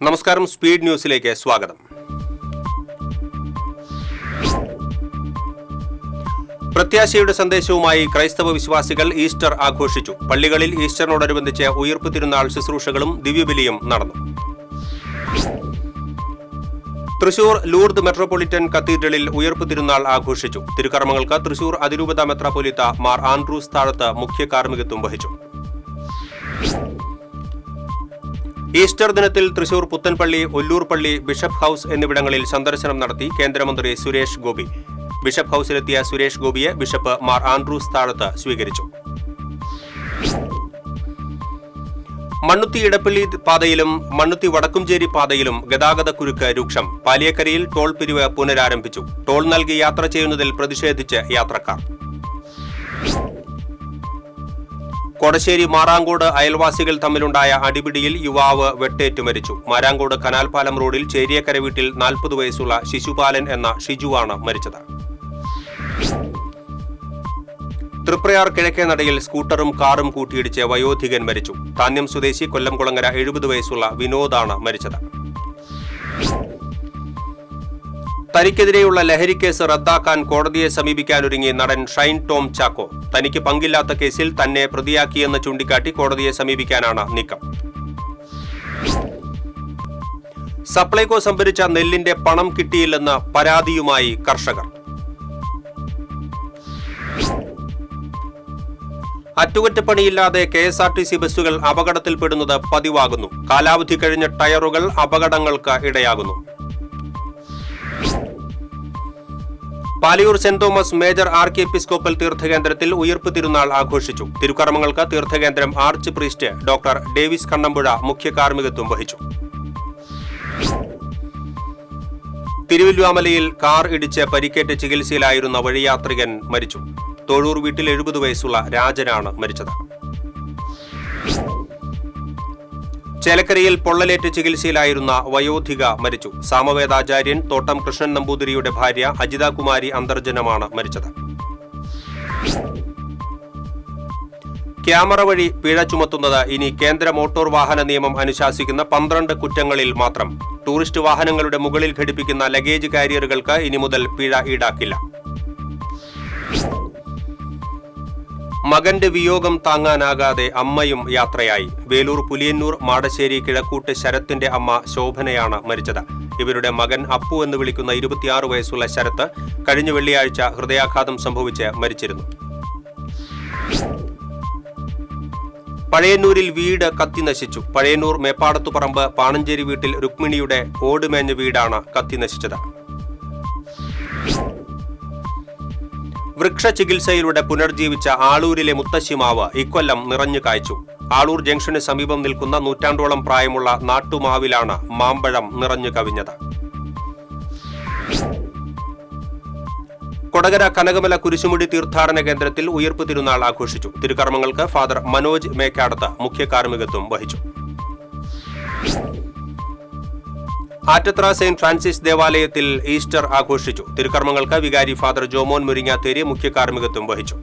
നമസ്കാരം, സ്പീഡ് ന്യൂസിലേക്ക് സ്വാഗതം. പ്രത്യാശയുടെ സന്ദേശവുമായി ക്രൈസ്തവ വിശ്വാസികൾ ഈസ്റ്റർ ആഘോഷിച്ചു. പള്ളികളിൽ ഈസ്റ്ററിനോടനുബന്ധിച്ച് ഉയിർപ്പ് തിരുനാൾ ശുശ്രൂഷകളും ദിവ്യബലിയും നടന്നു. തൃശൂർ ലൂർദ് മെട്രോപൊളിറ്റൻ കത്തീഡ്രലിൽ ഉയിർപ്പ് തിരുനാൾ ആഘോഷിച്ചു. തിരുക്കർമ്മങ്ങൾക്ക് തൃശൂർ അതിരൂപത മെത്രാപ്പൊലീത്ത മാർ ആൻഡ്രൂസ് താഴത്ത് മുഖ്യ കാർമ്മികത്വം വഹിച്ചു. ഈസ്റ്റർ ദിനത്തിൽ തൃശൂർ പുത്തൻപള്ളി, ഒല്ലൂർ പള്ളി, ബിഷപ്പ് ഹൌസ് എന്നിവിടങ്ങളിൽ സന്ദർശനം നടത്തി കേന്ദ്രമന്ത്രി സുരേഷ് ഗോപി. ബിഷപ്പ് ഹൌസിലെത്തിയ സുരേഷ് ഗോപിയെ ബിഷപ്പ് മാർ ആൻഡ്രൂസ് താഴത്ത് സ്വീകരിച്ചു. മണ്ണുത്തി ഇടപ്പള്ളി പാതയിലും മണ്ണുത്തി വടക്കുംചേരി പാതയിലും ഗതാഗത കുരുക്ക് രൂക്ഷം. പാലിയക്കരയിൽ ടോൾ പിരിവ് പുനരാരംഭിച്ചു. ടോൾ നൽകി യാത്ര ചെയ്യുന്നതിൽ പ്രതിഷേധിച്ച് യാത്രക്കാർ. കൊടശ്ശേരി മാറാങ്കോട് അയൽവാസികൾ തമ്മിലുണ്ടായ അടിപിടിയിൽ യുവാവ് വെട്ടേറ്റ് മരിച്ചു. മാരാങ്കോട് കനാൽപാലം റോഡിൽ ചേരിയക്കര വീട്ടിൽ 40 വയസ്സുള്ള ശിശുപാലൻ എന്ന ഷിജുവാണ് മരിച്ചത്. തൃപ്രയാർ കിഴക്കേനടയിൽ സ്കൂട്ടറും കാറും കൂട്ടിയിടിച്ച് വയോധികൻ മരിച്ചു. താന്യം സ്വദേശി കൊല്ലംകുളങ്ങര 70 വയസ്സുള്ള വിനോദാണ് മരിച്ചത്. തനിക്കെതിരെയുള്ള ലഹരിക്കേസ് റദ്ദാക്കാൻ കോടതിയെ സമീപിക്കാനൊരുങ്ങി നടൻ ഷൈൻ ടോം ചാക്കോ. തനിക്ക് പങ്കില്ലാത്ത കേസിൽ തന്നെ പ്രതിയാക്കിയെന്ന് ചൂണ്ടിക്കാട്ടി കോടതിയെ സമീപിക്കാനാണ് നീക്കം. സപ്ലൈകോ സംഭരിച്ച നെല്ലിന്റെ പണം കിട്ടിയില്ലെന്ന് പരാതിയുമായി കർഷകർ. അറ്റകുറ്റപ്പണിയില്ലാതെ KSRTC ബസ്സുകൾ അപകടത്തിൽപ്പെടുന്നത് പതിവാകുന്നു. കാലാവധി കഴിഞ്ഞ ടയറുകൾ അപകടങ്ങൾക്ക് ഇടയാകുന്നു. Palayoor Saint Thomas major archiepiscopal തീർത്ഥകേന്ദ്രത്തിൽ ഉയിർപ്പ് തിരുനാൾ ആഘോഷിച്ചു. തിരുക്കർമ്മങ്ങൾക്ക് തീർത്ഥകേന്ദ്രം archpriest doctor Davis Kannampuzha മുഖ്യ കാർമ്മികത്വം വഹിച്ചു. തിരുവല്ലുവാമലയിൽ കാർ ഇടിച്ച് പരിക്കേറ്റ് ചികിത്സയിലായിരുന്ന വഴിയാത്രികൻ മരിച്ചു. തോഴൂർ വീട്ടിൽ 70 വയസ്സുള്ള രാജനാണ് മരിച്ചത്. ചേലക്കരയിൽ പൊള്ളലേറ്റ് ചികിത്സയിലായിരുന്ന വയോധിക മരിച്ചു. സാമവേദാചാര്യൻ തോട്ടം കൃഷ്ണൻ നമ്പൂതിരിയുടെ ഭാര്യ അജിതാകുമാരി അന്തർജനമാണ് മരിച്ചത്. ക്യാമറ വഴി പിഴ ചുമത്തുന്നത് ഇനി കേന്ദ്ര മോട്ടോർ വാഹന നിയമം അനുശാസിക്കുന്ന 12 കുറ്റങ്ങളിൽ മാത്രം. ടൂറിസ്റ്റ് വാഹനങ്ങളുടെ മുകളിൽ ഘടിപ്പിക്കുന്ന ലഗേജ് കാരിയറുകൾക്ക് ഇനി മുതൽ പിഴ ഈടാക്കില്ല. മകന്റെ വിയോഗം താങ്ങാനാകാതെ അമ്മയും യാത്രയായി. വേലൂർ പുലിയന്നൂർ മാടശ്ശേരി കിഴക്കൂട്ട് ശരത്തിന്റെ അമ്മ ശോഭനയാണ് മരിച്ചത്. ഇവരുടെ മകൻ അപ്പു എന്ന് വിളിക്കുന്ന 26 വയസ്സുള്ള ശരത്ത് കഴിഞ്ഞ വെള്ളിയാഴ്ച ഹൃദയാഘാതം സംഭവിച്ച് മരിച്ചിരുന്നു. പഴയന്നൂരിൽ വീട് കത്തിനശിച്ചു. പഴയന്നൂർ മേപ്പാടത്തുപറമ്പ് പാണഞ്ചേരി വീട്ടിൽ രുക്മിണിയുടെ ഓടുമേഞ്ഞ വീടാണ് കത്തിനശിച്ചത്. വൃക്ഷചികിത്സയിലൂടെ പുനർജീവിച്ച ആളൂരിലെ മുത്തശ്ശിമാവ് ഇക്കൊല്ലം നിറഞ്ഞു കായ്ച്ചു. ആളൂർ ജംഗ്ഷന് സമീപം നിൽക്കുന്ന നൂറ്റാണ്ടോളം പ്രായമുള്ള നാട്ടുമാവിലാണ് മാമ്പഴം നിറഞ്ഞു കവിഞ്ഞത്. കൊടകര കനകമല കുരിശുമുടി തീർത്ഥാടന കേന്ദ്രത്തിൽ ഉയിർപ്പ് തിരുനാൾ ആഘോഷിച്ചു. തിരുക്കർമ്മങ്ങൾക്ക് ഫാദർ മനോജ് മേക്കാടത്ത് മുഖ്യ കാർമ്മികത്വം വഹിച്ചു. ആറ്റത്ര സെന്റ് ഫ്രാൻസിസ് ദേവാലയത്തിൽ ഈസ്റ്റർ ആഘോഷിച്ചു. തിരുക്കർമ്മങ്ങൾക്ക് വികാരി ഫാദർ ജോമോൻ മുരിങ്ങാത്തേരി മുഖ്യ കാർമ്മികത്വം വഹിച്ചു.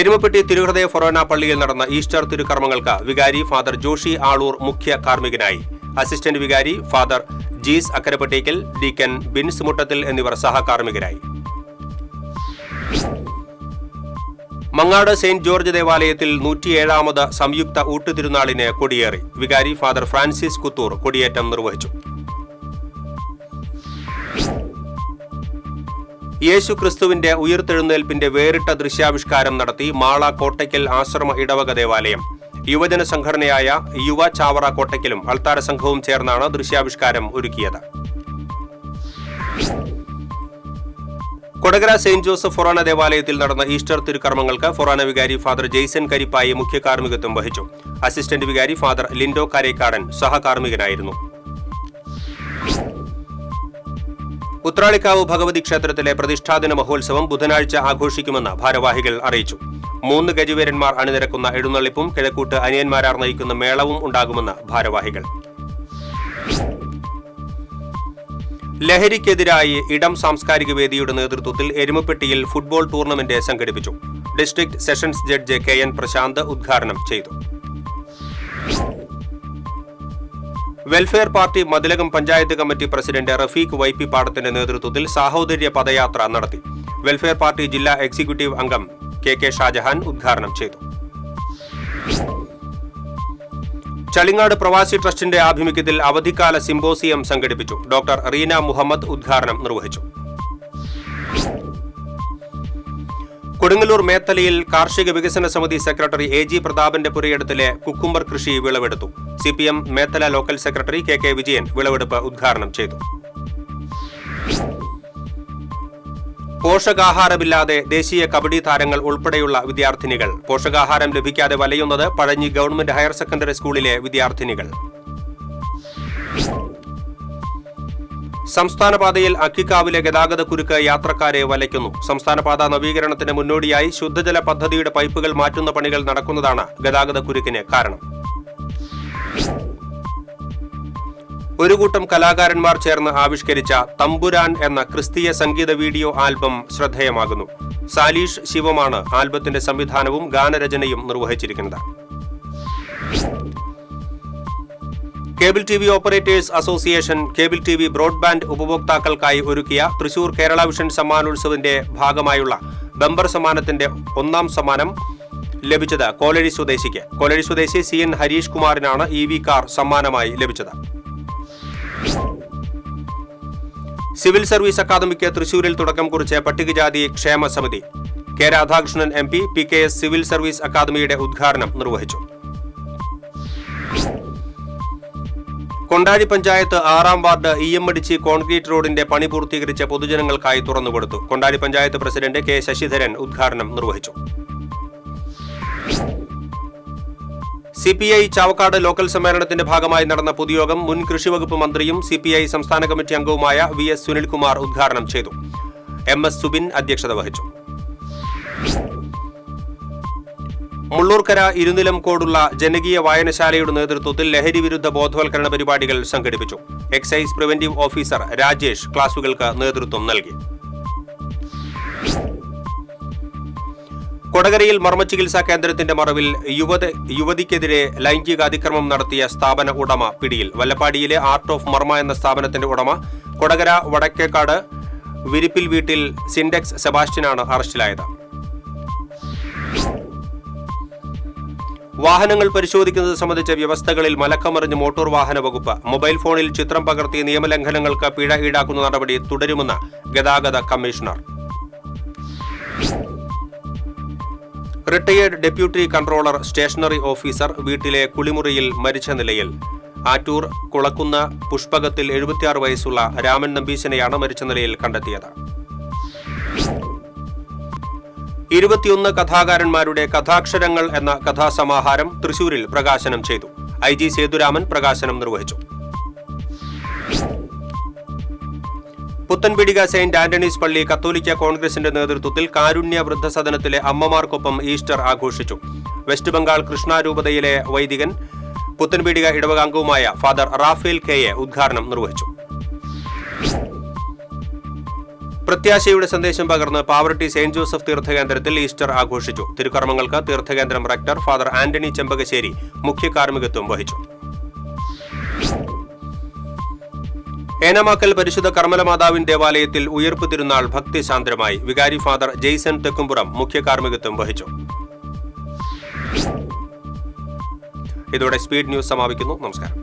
എരുമപ്പെട്ടി തിരുഹൃദയ ഫൊറോന പള്ളിയിൽ നടന്ന ഈസ്റ്റർ തിരുക്കർമ്മങ്ങൾക്ക് വികാരി ഫാദർ ജോഷി ആളൂർ മുഖ്യ കാർമ്മികനായി. അസിസ്റ്റന്റ് വികാരി ഫാദർ ജീസ് അക്കരപ്പട്ടേക്കൽ, ഡീക്കൻ ബിൻസ് മുട്ടത്തിൽ എന്നിവർ സഹകാർമ്മികരായി. മങ്ങാട് സെന്റ് ജോർജ് ദേവാലയത്തിൽ 107ാമത് സംയുക്ത ഊട്ടുതിരുനാളിന് കൊടിയേറി. വികാരി ഫാദർ ഫ്രാൻസിസ് കുത്തൂർ കൊടിയേറ്റം നിർവഹിച്ചു. യേശു ക്രിസ്തുവിന്റെ ഉയിർത്തെഴുന്നേൽപ്പിന്റെ വേറിട്ട ദൃശ്യാവിഷ്കാരം നടത്തി മാള കോട്ടയ്ക്കൽ ആശ്രമ ഇടവക ദേവാലയം. യുവജന സംഘടനയായ യുവ ചാവറ കോട്ടയ്ക്കലും അൾത്താര സംഘവും ചേർന്നാണ് ദൃശ്യാവിഷ്കാരം ഒരുക്കിയത്. കൊടകര സെന്റ് ജോസഫ് ഫൊറാന ദേവാലയത്തിൽ നടന്ന ഈസ്റ്റർ തിരുക്കർമ്മങ്ങൾക്ക് ഫൊറാന വികാരി ഫാദർ ജെയ്സൺ കരിപ്പായി മുഖ്യ കാർമ്മികത്വം വഹിച്ചു. അസിസ്റ്റന്റ് വികാരി ഫാദർ ലിൻഡോ കാരേക്കാടൻ സഹകാർമ്മികനായിരുന്നു. ഉത്രാളിക്കാവ് ഭഗവതി ക്ഷേത്രത്തിലെ പ്രതിഷ്ഠാദിന മഹോത്സവം ബുധനാഴ്ച ആഘോഷിക്കുമെന്ന് ഭാരവാഹികൾ അറിയിച്ചു. 3 ഗജവീരന്മാർ അണിനിരക്കുന്ന എഴുന്നള്ളിപ്പും കിഴക്കൂട്ട് അനിയന്മാരാർ നയിക്കുന്ന മേളവും ഉണ്ടാകുമെന്ന് ഭാരവാഹികൾ. ലഹരിക്കെതിരായി ഇടം സാംസ്കാരിക വേദിയുടെ നേതൃത്വത്തിൽ എരുമപ്പെട്ടിയിൽ ഫുട്ബോൾ ടൂർണമെന്റ് സംഘടിപ്പിച്ചു. District sessions judge KN Prashanth ഉദ്ഘാടനം ചെയ്തു. Welfare party Mathilakam panchayat committee president Rafeeq Vaippy പാടത്തിന്റെ നേതൃത്വത്തിൽ സാഹോദര്യ പദയാത്ര നടത്തി. വെൽഫെയർ പാർട്ടി ജില്ലാ എക്സിക്യൂട്ടീവ് അംഗം കെ ഷാജഹാൻ ഉദ്ഘാടനം ചെയ്തു. ചളിങ്ങാട് പ്രവാസി ട്രസ്റ്റിന്റെ ആഭിമുഖ്യത്തിൽ അവധിക്കാല സിംപോസിയം സംഘടിപ്പിച്ചു. ഡോക്ടർ റീന മുഹമ്മദ് ഉദ്ഘാടനം നിർവഹിച്ചു. കൊടുങ്ങല്ലൂർ മേത്തലയിൽ കാർഷിക വികസന സമിതി സെക്രട്ടറി എ ജി പ്രതാപന്റെ പുരയിടത്തിലെ കുക്കുംബർ കൃഷി വിളവെടുത്തു. CPM Methala local secretary K Vijayan വിളവെടുപ്പ് ഉദ്ഘാടനം ചെയ്തു. പോഷകാഹാരമില്ലാതെ ദേശീയ കബഡി താരങ്ങൾ ഉൾപ്പെടെയുള്ള വിദ്യാർത്ഥിനികൾ. പോഷകാഹാരം ലഭിക്കാതെ വലയുന്നത് പഴഞ്ഞി ഗവൺമെന്റ് ഹയർ സെക്കൻഡറി സ്കൂളിലെ വിദ്യാർത്ഥിനികൾ. സംസ്ഥാനപാതയിൽ അക്കിക്കാവിലെ ഗതാഗതക്കുരുക്ക് യാത്രക്കാരെ വലയ്ക്കുന്നു. സംസ്ഥാനപാത നവീകരണത്തിന് മുന്നോടിയായി ശുദ്ധജല പദ്ധതിയുടെ പൈപ്പുകൾ മാറ്റുന്ന പണികൾ നടക്കുന്നതാണ് ഗതാഗതക്കുരുക്കിന് കാരണം. ഒരു കൂട്ടം കലാകാരന്മാർ ചേർന്ന് ആവിഷ്കരിച്ച തമ്പുരാൻ എന്ന ക്രിസ്തീയ സംഗീത വീഡിയോ ആൽബം ശ്രദ്ധേയമാകുന്നു. സാലീഷ് ശിവമാണ് ആൽബത്തിന്റെ സംവിധാനവും ഗാനരചനയും നിർവഹിച്ചിരിക്കുന്നത്. Cable TV operators association cable TV broadband ഉപഭോക്താക്കൾക്കായി ഒരുക്കിയ തൃശൂർ കേരള വിഷൻ സമ്മാനോത്സവിന്റെ ഭാഗമായുള്ള ബമ്പർ സമ്മാനത്തിന്റെ 1ാം സമ്മാനം ലഭിച്ചത് കോലഴി സ്വദേശിക്ക്. കോലഴി സ്വദേശി CN ഹരീഷ് കുമാറിനാണ് EV കാർ സമ്മാനമായി ലഭിച്ചത്. സിവിൽ സർവീസ് അക്കാദമിക്ക് തൃശൂരിൽ തുടക്കം കുറിച്ച് പട്ടികജാതി ക്ഷേമ സമിതി. K Radhakrishnan MP PKS civil service അക്കാദമിയുടെ ഉദ്ഘാടനം നിർവഹിച്ചു. കൊണ്ടാഴി പഞ്ചായത്ത് 6ാം വാർഡ് EMടിച്ചി കോൺക്രീറ്റ് റോഡിന്റെ പണി പൂർത്തീകരിച്ച് പൊതുജനങ്ങൾക്കായി തുറന്നുകൊടുത്തു. കൊണ്ടാഴി പഞ്ചായത്ത് പ്രസിഡന്റ് K ശശിധരൻ ഉദ്ഘാടനം നിർവഹിച്ചു. CPI ചാവക്കാട് ലോക്കൽ സമ്മേളനത്തിന്റെ ഭാഗമായി നടന്ന പൊതുയോഗം മുൻ കൃഷിവകുപ്പ് മന്ത്രിയും CPI സംസ്ഥാന കമ്മിറ്റി അംഗവുമായ VS സുനിൽകുമാർ ഉദ്ഘാടനം ചെയ്തു. MS സുബിൻ അധ്യക്ഷത വഹിച്ചു. മുള്ളൂർക്കര ഇരുനിലം കോടുള്ള ജനകീയ വായനശാലയുടെ നേതൃത്വത്തിൽ ലഹരി വിരുദ്ധ ബോധവൽക്കരണ പരിപാടികൾ സംഘടിപ്പിച്ചു. എക്സൈസ് പ്രിവന്റീവ് ഓഫീസർ രാജേഷ് ക്ലാസുകൾക്ക് നേതൃത്വം നൽകി. കൊടകരയിൽ മർമ്മചികിത്സാ കേന്ദ്രത്തിന്റെ മറവിൽ യുവതിക്കെതിരെ ലൈംഗിക അതിക്രമം നടത്തിയ സ്ഥാപന ഉടമ പിടിയിൽ. വല്ലപ്പാടിയിലെ ആർട്ട് ഓഫ് മർമ്മ എന്ന സ്ഥാപനത്തിന്റെ ഉടമ കൊടകര വടക്കേക്കാട് വിരിപ്പിൽ വീട്ടിൽ സിൻഡെക്സ് സെബാസ്റ്റ്യനാണ് അറസ്റ്റിലായത്. വാഹനങ്ങൾ പരിശോധിക്കുന്നത് സംബന്ധിച്ച വ്യവസ്ഥകളിൽ മലക്കമറിഞ്ഞ് മോട്ടോർ വാഹന വകുപ്പ്. മൊബൈൽ ഫോണിൽ ചിത്രം പകർത്തി നിയമലംഘനങ്ങൾക്ക് പിഴ ഈടാക്കുന്ന നടപടി തുടരുമെന്ന് ഗതാഗത commissioner. Retired deputy controller stationery officer വീട്ടിലെ കുളിമുറിയിൽ മരിച്ച നിലയിൽ. ആറ്റൂർ കുളക്കുന്ന പുഷ്പകത്തിൽ 76 വയസ്സുള്ള രാമൻ നമ്പീശനെയാണ് മരിച്ച നിലയിൽ കണ്ടെത്തിയത്. 21 കഥാകാരന്മാരുടെ കഥാക്ഷരങ്ങൾ എന്ന കഥാസമാഹാരം തൃശൂരിൽ പ്രകാശനം ചെയ്തു. IG സേതുരാമൻ പ്രകാശനം നിർവഹിച്ചു. പുത്തൻപീടിക സെയിന്റ് ആന്റണീസ് പള്ളി കത്തോലിക്ക കോൺഗ്രസിന്റെ നേതൃത്വത്തിൽ കാരുണ്യ വൃദ്ധസദനത്തിലെ അമ്മമാർക്കൊപ്പം ഈസ്റ്റർ ആഘോഷിച്ചു. വെസ്റ്റ് ബംഗാൾ കൃഷ്ണാരൂപതയിലെ വൈദികൻ പുത്തൻപീടിക ഇടവകാംഗവുമായ ഫാദർ റാഫേൽ KA ഉദ്ഘാടനം നിർവഹിച്ചു. പ്രത്യാശയുടെ സന്ദേശം പകർന്ന് പാവറട്ടി സെയിന്റ് ജോസഫ് തീർത്ഥകേന്ദ്രത്തിൽ ഈസ്റ്റർ ആഘോഷിച്ചു. തിരുക്കർമ്മങ്ങൾക്ക് തീർത്ഥകേന്ദ്രം റക്ടർ ഫാദർ ആന്റണി ചെമ്പകശ്ശേരി മുഖ്യ കാർമ്മികത്വം വഹിച്ചു. ഏനാമാക്കൽ പരിശുദ്ധ കർമ്മലമാതാവിൻ ദേവാലയത്തിൽ ഉയർപ്പ് തിരുനാൾ ഭക്തിസാന്ദ്രമായി. വികാരി ഫാദർ ജെയ്സൺ തെക്കുംപുറം മുഖ്യ കാർമ്മികത്വം വഹിച്ചു. ഇതോടെ സ്പീഡ് ന്യൂസ് സമാപിക്കുന്നു. നമസ്കാരം.